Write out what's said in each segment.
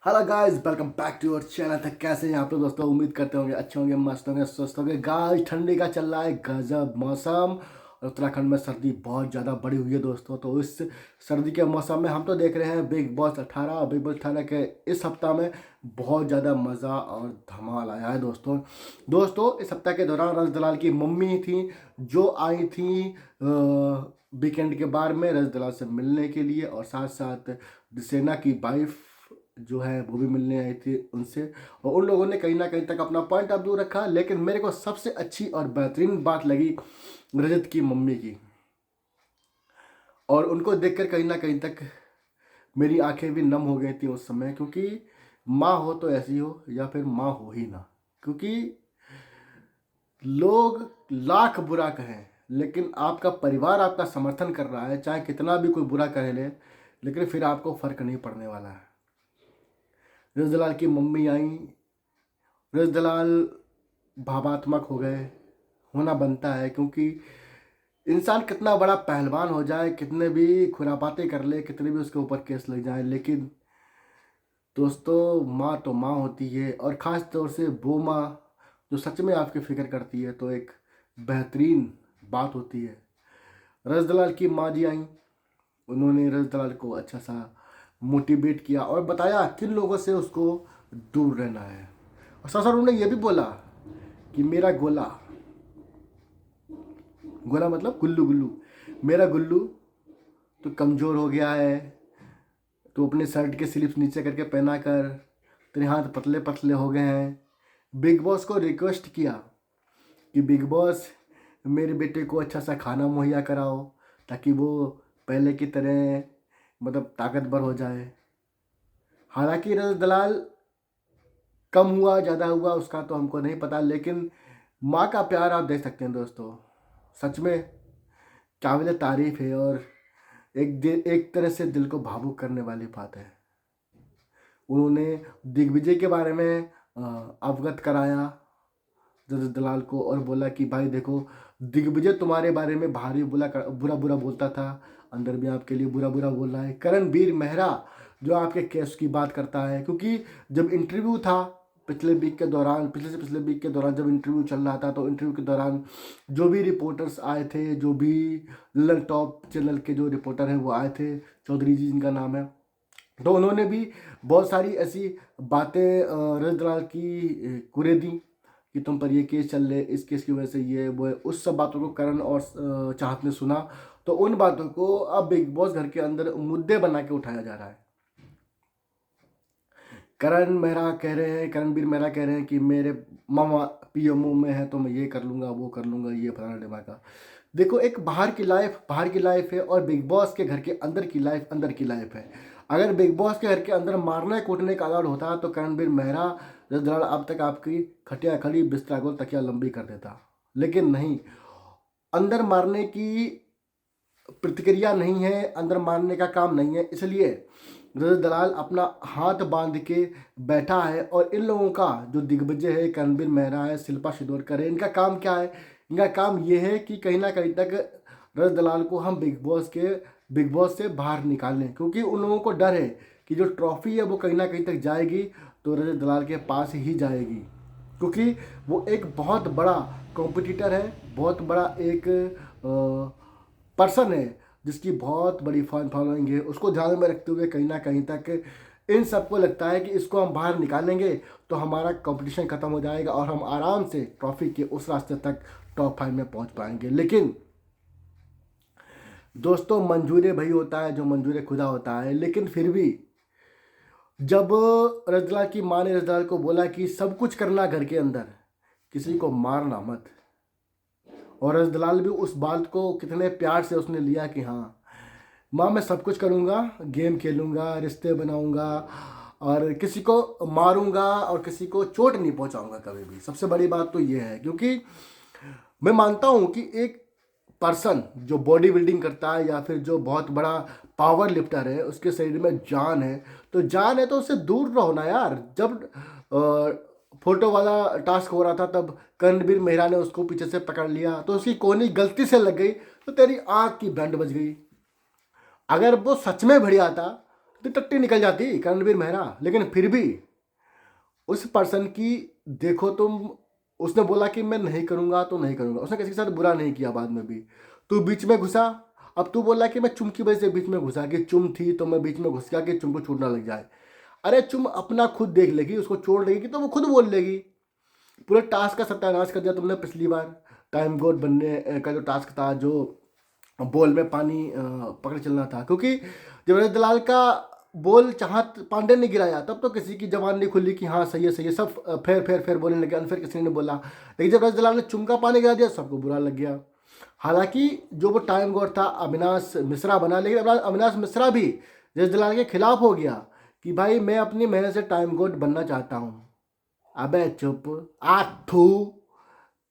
Hello guys, welcome back to our channel. तक कैसे हैं आप लोग दोस्तों? उम्मीद करते होंगे अच्छे होंगे, मस्त होंगे, स्वस्थ होंगे। गाइस, ठंडी का चल रहा है गजब मौसम और उत्तराखंड में सर्दी बहुत ज़्यादा बढ़ी हुई है दोस्तों। तो इस सर्दी के मौसम में हम तो देख रहे हैं बिग बॉस 18 के इस सप्ताह में बहुत ज़्यादा मज़ा और धमाल आया है दोस्तों इस सप्ताह के दौरान रज दलाल की मम्मी थी जो आई थी वीकेंड के बार में रज दलाल से मिलने के लिए, और साथ साथ दिसेना की वाइफ जो है वो भी मिलने आई थी उनसे। और उन लोगों ने कहीं ना कहीं तक अपना पॉइंट ऑफ व्यू रखा, लेकिन मेरे को सबसे अच्छी और बेहतरीन बात लगी रजत की मम्मी की। और उनको देखकर कहीं ना कहीं तक मेरी आंखें भी नम हो गई थी उस समय, क्योंकि माँ हो तो ऐसी हो या फिर माँ हो ही ना। क्योंकि लोग लाख बुरा कहें, लेकिन आपका परिवार आपका समर्थन कर रहा है, चाहे कितना भी कोई बुरा कह ले, लेकिन फिर आपको फर्क नहीं पड़ने वाला है। रजदलाल की मम्मी आई, रजदलाल भावात्मक हो गए, होना बनता है। क्योंकि इंसान कितना बड़ा पहलवान हो जाए, कितने भी खुरापाते कर ले, कितने भी उसके ऊपर केस लग जाए, लेकिन दोस्तों माँ तो माँ होती है। और ख़ास तौर से वो माँ जो सच में आपकी फिक्र करती है, तो एक बेहतरीन बात होती है। रजदलाल की माँ जी आई, उन्होंने रजदलाल को अच्छा सा मोटिवेट किया और बताया किन लोगों से उसको दूर रहना है। और साथ साथ उन्होंने ये भी बोला कि मेरा गोला, गोला मतलब गुल्लू, गुल्लू, मेरा गुल्लू तो कमज़ोर हो गया है, तो अपने शर्ट के स्लीव्स नीचे करके पहना कर, तेरे हाथ पतले पतले हो गए हैं। बिग बॉस को रिक्वेस्ट किया कि बिग बॉस मेरे बेटे को अच्छा सा खाना मुहैया कराओ, ताकि वो पहले की तरह मतलब ताकतवर हो जाए। हालांकि रजत दलाल कम हुआ ज़्यादा हुआ उसका तो हमको नहीं पता, लेकिन माँ का प्यार आप देख सकते हैं दोस्तों, सच में काबिल तारीफ है। और एक तरह से दिल को भावुक करने वाली बात है। उन्होंने दिग्विजय के बारे में अवगत कराया रजत दलाल को, और बोला कि भाई देखो, दिग्विजय तुम्हारे बारे में भारी बुरा बुरा बोलता था, अंदर भी आपके लिए बुरा बुरा बोल रहा है। करणवीर मेहरा जो आपके केस की बात करता है, क्योंकि जब इंटरव्यू था पिछले वीक के दौरान, पिछले से पिछले वीक के दौरान जब इंटरव्यू चल रहा था, तो इंटरव्यू के दौरान जो भी रिपोर्टर्स आए थे, जो भी ललन टॉप चैनल के जो रिपोर्टर हैं वो आए थे, चौधरी जी जिनका नाम है, तो उन्होंने भी बहुत सारी ऐसी बातें रजत दलाल की कुरेदी कि तुम पर ये केस चल रहे, इस केस की वजह से ये वो है। उस सब बातों को करण और चाहत ने सुना, तो उन बातों को अब बिग बॉस घर के अंदर मुद्दे बना के उठाया जा रहा है। करणवीर मेहरा कह रहे हैं कि मेरे मामा पीएमओ में है, तो मैं ये कर लूँगा, वो कर लूँगा, ये फलाना ढिमाका। देखो, एक बाहर की लाइफ है, और बिग बॉस के घर के अंदर की लाइफ अंदर की लाइफ है। अगर बिग बॉस के घर के अंदर मारने कूटने का अलाउड होता तो करणवीर मेहरा रजत दलाल अब तक आपकी खटिया खड़ी, बिस्तरा गोल, तकिया लंबी कर देता। लेकिन नहीं, अंदर मारने की प्रतिक्रिया नहीं है, अंदर मारने का काम नहीं है, इसलिए रजत दलाल अपना हाथ बांध के बैठा है। और इन लोगों का जो दिग्विजय है, करणवीर मेहरा है, शिल्पा शिरोडकर है, इनका काम क्या है? इनका काम ये है कि कहीं ना कहीं तक रजत दलाल को हम बिग बॉस से बाहर निकालें, क्योंकि उन लोगों को डर है कि जो ट्रॉफी है वो कहीं ना कहीं तक जाएगी तो रजत दलाल के पास ही जाएगी। क्योंकि वो एक बहुत बड़ा कॉम्पिटिटर है, बहुत बड़ा एक पर्सन है जिसकी बहुत बड़ी फैन फॉलोइंग है। उसको ध्यान में रखते हुए कहीं ना कहीं तक इन सबको लगता है कि इसको हम बाहर निकालेंगे तो हमारा कंपटीशन खत्म हो जाएगा और हम आराम से ट्रॉफी के उस रास्ते तक टॉप 5 में पहुंच पाएंगे। लेकिन दोस्तों, मंजूर भाई होता है जो मंजूर खुदा होता है। लेकिन फिर भी जब रजदलाल की माँ ने रजदलाल को बोला कि सब कुछ करना घर के अंदर, किसी को मारना मत, और रजदलाल भी उस बात को कितने प्यार से उसने लिया कि हाँ माँ, मैं सब कुछ करूँगा, गेम खेलूँगा, रिश्ते बनाऊँगा, और किसी को मारूँगा और किसी को चोट नहीं पहुँचाऊँगा कभी भी। सबसे बड़ी बात तो ये है, क्योंकि मैं मानता हूँ कि एक पर्सन जो बॉडी बिल्डिंग करता है या फिर जो बहुत बड़ा पावर लिफ्टर है, उसके शरीर में जान है, तो जान है तो उससे दूर रहो ना यार। जब फोटो वाला टास्क हो रहा था, तब करणवीर मेहरा ने उसको पीछे से पकड़ लिया, तो उसकी कोहनी गलती से लग गई, तो तेरी आँख की बैंड बज गई। अगर वो सच में भिड़ आता तो टट्टी निकल जाती करणवीर मेहरा। लेकिन फिर भी उस पर्सन की देखो तुम, उसने बोला कि मैं नहीं करूँगा तो नहीं करूँगा, उसने किसी के साथ बुरा नहीं किया बाद में भी। तू बीच में घुसा, अब तू बोला कि मैं चुम की वजह से बीच में घुसा, कि चुम थी तो मैं बीच में घुस गया कि चुम को चोट ना लग जाए। अरे चुम अपना खुद देख लेगी, उसको चोट लगेगी तो वो खुद बोल लेगी। पूरे टास्क का सत्यानाश कर दिया तुमने पिछली बार। टाइम गोड बनने का जो टास्क था, जो बॉल में पानी पकड़ चलना था, क्योंकि जब रजत दलाल का बॉल चाहत पांडे ने गिराया तब तो किसी की जबान नहीं खुली कि हाँ सही है सही है, सब फेर फेर फेर बोलने लगे, अनफेयर किसी ने बोला। लेकिन जब रजत दलाल ने चुम का पानी गिरा दिया सबको बुरा लग गया। हालांकि जो वो टाइम गॉड था अविनाश मिश्रा बना, लेकिन अविनाश मिश्रा भी रजत दलाल के खिलाफ हो गया कि भाई मैं अपनी मेहनत से टाइम गॉड बनना चाहता हूँ। अबे चुप आथू,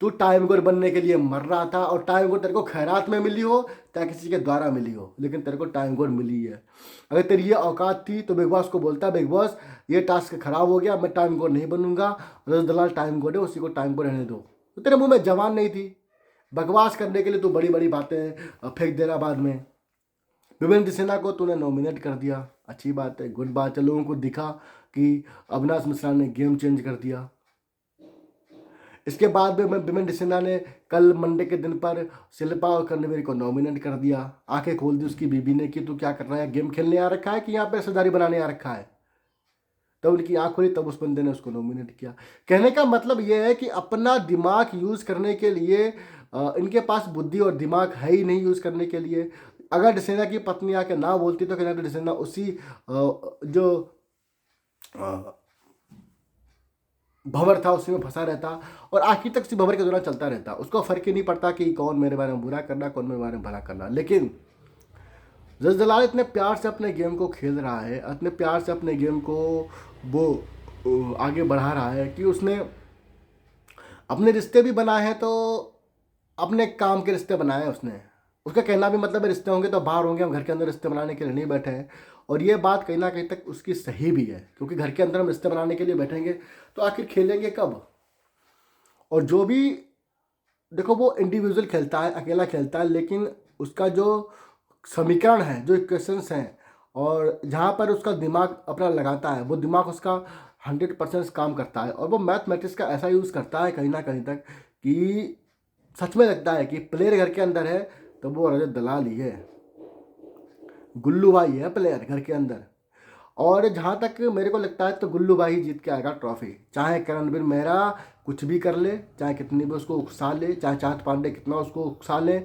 तू टाइम गोल बनने के लिए मर रहा था, और टाइम गोल तेरे को खैरात में मिली हो चाहे किसी के द्वारा मिली हो, लेकिन तेरे को टाइम गोल मिली है। अगर तेरी ये औकात थी तो बिग बॉस को बोलता, बिग बॉस ये टास्क खराब हो गया, मैं टाइम गोल नहीं बनूंगा, रजत दलाल टाइम गोल है, उसी को टाइम गोल रहने दो। तो तेरे मुंह में जवान नहीं थी, बकवास करने के लिए तू बड़ी बड़ी बातें फेंक दे रहा बाद में। विवेंद्र सिन्हा को तूने नॉमिनेट कर दिया, अच्छी बात है, गुड बात है, लोगों को दिखा कि अविनाश मिश्रा ने गेम चेंज कर दिया। इसके बाद में विमेंद्र सिन्हा ने कल मंडे के दिन पर शिल्पा और कर्णवीर को नॉमिनेट कर दिया। आंखें खोल दी उसकी बीबी ने कि तू क्या कर रहा है, गेम खेलने आ रखा है कि यहाँ पे रिश्तेदारी बनाने आ रखा है। तब उनकी आंख खोली, तब उस बंदे ने उसको नॉमिनेट किया। कहने का मतलब ये है कि अपना दिमाग यूज करने के लिए इनके पास बुद्धि और दिमाग है ही नहीं यूज करने के लिए। अगर डिसेना की पत्नी आके ना बोलती तो कहना डिसेना उसी जो भंवर था उसी में फंसा रहता, और आखिर तक उसी भंवर के दौरान चलता रहता। उसको फर्क ही नहीं पड़ता कि कौन मेरे बारे में बुरा करना, कौन मेरे बारे में भला करना। लेकिन रजत दलाल इतने प्यार से अपने गेम को खेल रहा है, इतने प्यार से अपने गेम को वो आगे बढ़ा रहा है कि उसने अपने रिश्ते भी बनाए हैं, तो अपने काम के रिश्ते बनाए हैं उसने। उसका कहना भी मतलब है रिश्ते होंगे तो बाहर होंगे, हम घर के अंदर रिश्ते बनाने के लिए नहीं बैठे हैं। और ये बात कहीं ना कहीं तक उसकी सही भी है, क्योंकि घर के अंदर हम रिश्ते बनाने के लिए बैठेंगे तो आखिर खेलेंगे कब। और जो भी देखो वो इंडिविजुअल खेलता है, अकेला खेलता है, लेकिन उसका जो समीकरण है, जो इक्वेशंस हैं, और जहाँ पर उसका दिमाग अपना लगाता है वो दिमाग उसका 100% काम करता है। और वो मैथमेटिक्स का ऐसा यूज़ करता है कहीं ना कहीं तक कि सच में लगता है कि प्लेयर घर के अंदर है तो वो रजत दलाल ही है, गुल्लू भाई है प्लेयर घर के अंदर। और जहाँ तक मेरे को लगता है तो गुल्लू भाई ही जीत के आएगा ट्रॉफी, चाहे करणवीर मेहरा कुछ भी कर ले, चाहे कितनी भी उसको उकसा ले, चाहे चाहत पांडे कितना उसको उकसा ले,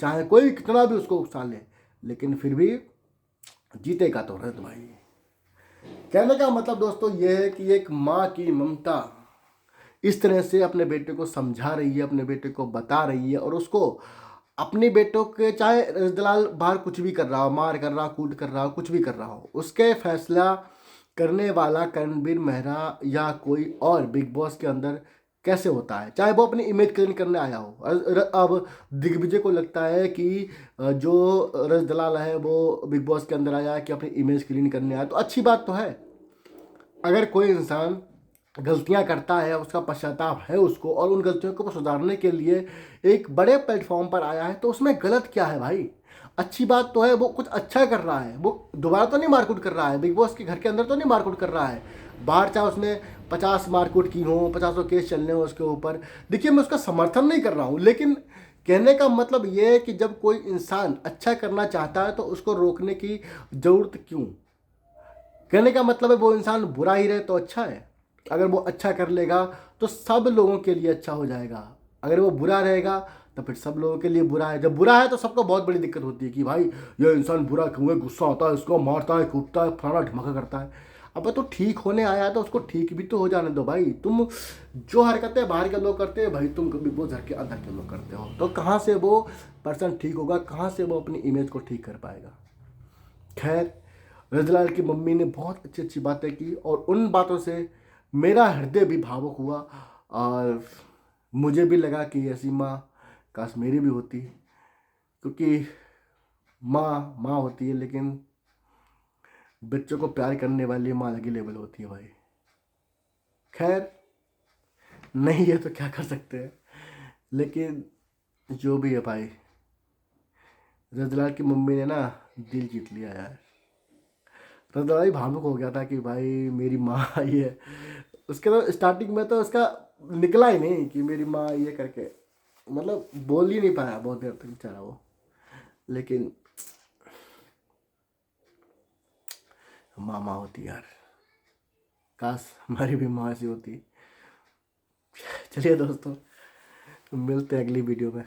चाहे कोई कितना भी उसको उकसा ले, लेकिन फिर भी जीतेगा तो रजत भाई। कहने का मतलब दोस्तों ये है कि एक माँ की ममता इस तरह से अपने बेटे को समझा रही है, अपने बेटे को बता रही है, और उसको अपने बेटों के, चाहे रजत दलाल बाहर कुछ भी कर रहा हो, मार कर रहा हो, कूट कर रहा हो, कुछ भी कर रहा हो, उसके फैसला करने वाला करणवीर मेहरा या कोई और बिग बॉस के अंदर कैसे होता है, चाहे वो अपनी इमेज क्लीन करने आया हो। अब दिग्विजय को लगता है कि जो रजत दलाल है वो बिग बॉस के अंदर आया है कि अपनी इमेज क्लीन करने आया, तो अच्छी बात तो है। अगर कोई इंसान गलतियां करता है, उसका पश्चाताप है उसको, और उन गलतियों को सुधारने के लिए एक बड़े प्लेटफॉर्म पर आया है, तो उसमें गलत क्या है भाई। अच्छी बात तो है, वो कुछ अच्छा कर रहा है, वो दोबारा तो नहीं मारकूट कर रहा है, बिग बॉस के घर के अंदर तो नहीं मारकूट कर रहा है। बाहर चाहे उसने 50 मारकूट की हो, 50 केस चलने हो उसके ऊपर, देखिए मैं उसका समर्थन नहीं कर रहा हूँ, लेकिन कहने का मतलब ये है कि जब कोई इंसान अच्छा करना चाहता है तो उसको रोकने की ज़रूरत क्यों। कहने का मतलब है वो इंसान बुरा ही रहे तो अच्छा है, अगर वो अच्छा कर लेगा तो सब लोगों के लिए अच्छा हो जाएगा। अगर वो बुरा रहेगा तो फिर सब लोगों के लिए बुरा है। जब बुरा है तो सबको बहुत बड़ी दिक्कत होती है कि भाई ये इंसान बुरा क्यों है, गुस्सा आता है, उसको मारता है, कूदता है, फलाना ढमका करता है। अब तो ठीक होने आया है तो उसको ठीक भी तो हो जाने दो भाई। तुम जो हरकतें बाहर के लोग करते हैं भाई तुम कभी वो घर के अंदर के लोग करते हो, तो कहाँ से वो पर्सन ठीक होगा, कहाँ से वो अपनी इमेज को ठीक कर पाएगा। खैर, रजलाल की मम्मी ने बहुत अच्छी अच्छी बातें की, और उन बातों से मेरा हृदय भी भावुक हुआ, और मुझे भी लगा कि ऐसी माँ काश मेरी भी होती, क्योंकि माँ माँ होती है, लेकिन बच्चों को प्यार करने वाली माँ अलग ही लेवल होती है भाई। खैर, नहीं है तो क्या कर सकते हैं, लेकिन जो भी है भाई, रजलाल की मम्मी ने ना दिल जीत लिया यार। तो भाई भावुक हो गया था कि भाई मेरी माँ आई है। उसके तो स्टार्टिंग में तो उसका निकला ही नहीं कि मेरी माँ ये करके, मतलब बोल ही नहीं पाया बहुत देर तक बेचारा वो। लेकिन माँ होती यार, काश हमारी भी माँ ऐसी होती। चलिए दोस्तों, मिलते हैं अगली वीडियो में।